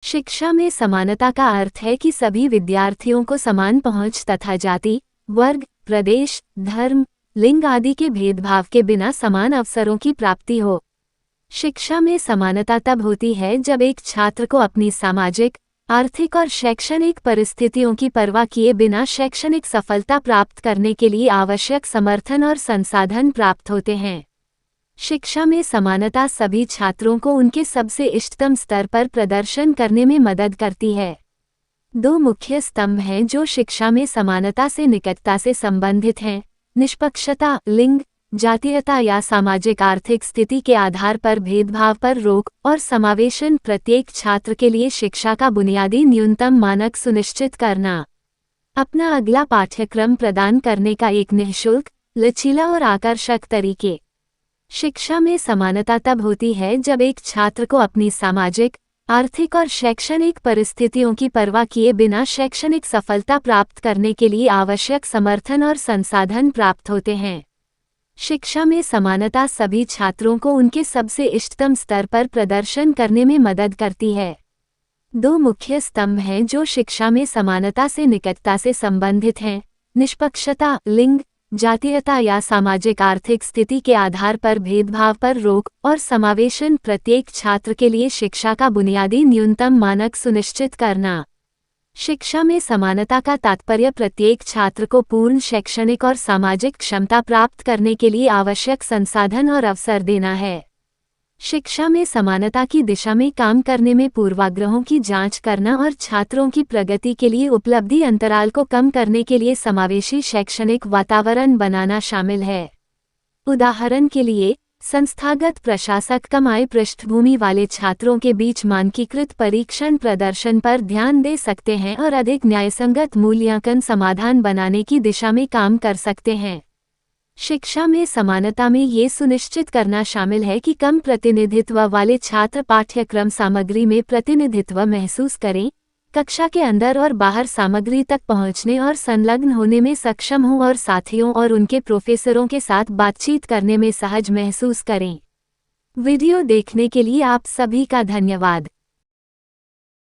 शिक्षा में समानता का अर्थ है कि सभी विद्यार्थियों को समान पहुंच तथा जाति, वर्ग, प्रदेश, धर्म, लिंग आदि के भेदभाव के बिना समान अवसरों की प्राप्ति हो। शिक्षा में समानता तब होती है जब एक छात्र को अपनी सामाजिक, आर्थिक और शैक्षणिक परिस्थितियों की परवाह किए बिना शैक्षणिक सफलता प्राप्त करने के लिए आवश्यक समर्थन और संसाधन प्राप्त होते हैं। शिक्षा में समानता सभी छात्रों को उनके सबसे इष्टतम स्तर पर प्रदर्शन करने में मदद करती है। दो मुख्य स्तंभ हैं जो शिक्षा में समानता से निकटता से संबंधित हैं: निष्पक्षता, लिंग, जातीयता या सामाजिक आर्थिक स्थिति के आधार पर भेदभाव पर रोक, और समावेशन, प्रत्येक छात्र के लिए शिक्षा का बुनियादी न्यूनतम मानक सुनिश्चित करना। अपना अगला पाठ्यक्रम प्रदान करने का एक निःशुल्क, लचीला और आकर्षक तरीके। शिक्षा में समानता तब होती है जब एक छात्र को अपनी सामाजिक, आर्थिक और शैक्षणिक परिस्थितियों की परवाह किए बिना शैक्षणिक सफलता प्राप्त करने के लिए आवश्यक समर्थन और संसाधन प्राप्त होते हैं। शिक्षा में समानता सभी छात्रों को उनके सबसे इष्टतम स्तर पर प्रदर्शन करने में मदद करती है। दो मुख्य स्तंभ हैं जो शिक्षा में समानता से निकटता से संबंधित हैं: निष्पक्षता, लिंग, जातीयता या सामाजिक आर्थिक स्थिति के आधार पर भेदभाव पर रोक, और समावेशन, प्रत्येक छात्र के लिए शिक्षा का बुनियादी न्यूनतम मानक सुनिश्चित करना। शिक्षा में समानता का तात्पर्य प्रत्येक छात्र को पूर्ण शैक्षणिक और सामाजिक क्षमता प्राप्त करने के लिए आवश्यक संसाधन और अवसर देना है। शिक्षा में समानता की दिशा में काम करने में पूर्वाग्रहों की जांच करना और छात्रों की प्रगति के लिए उपलब्धि अंतराल को कम करने के लिए समावेशी शैक्षणिक वातावरण बनाना शामिल है। उदाहरण के लिए, संस्थागत प्रशासक कम आय पृष्ठभूमि वाले छात्रों के बीच मानकीकृत परीक्षण प्रदर्शन पर ध्यान दे सकते हैं और अधिक न्यायसंगत मूल्यांकन समाधान बनाने की दिशा में काम कर सकते हैं। शिक्षा में समानता में ये सुनिश्चित करना शामिल है कि कम प्रतिनिधित्व वाले छात्र पाठ्यक्रम सामग्री में प्रतिनिधित्व महसूस करें, कक्षा के अंदर और बाहर सामग्री तक पहुंचने और संलग्न होने में सक्षम हों और साथियों और उनके प्रोफेसरों के साथ बातचीत करने में सहज महसूस करें। वीडियो देखने के लिए आप सभी का धन्यवाद।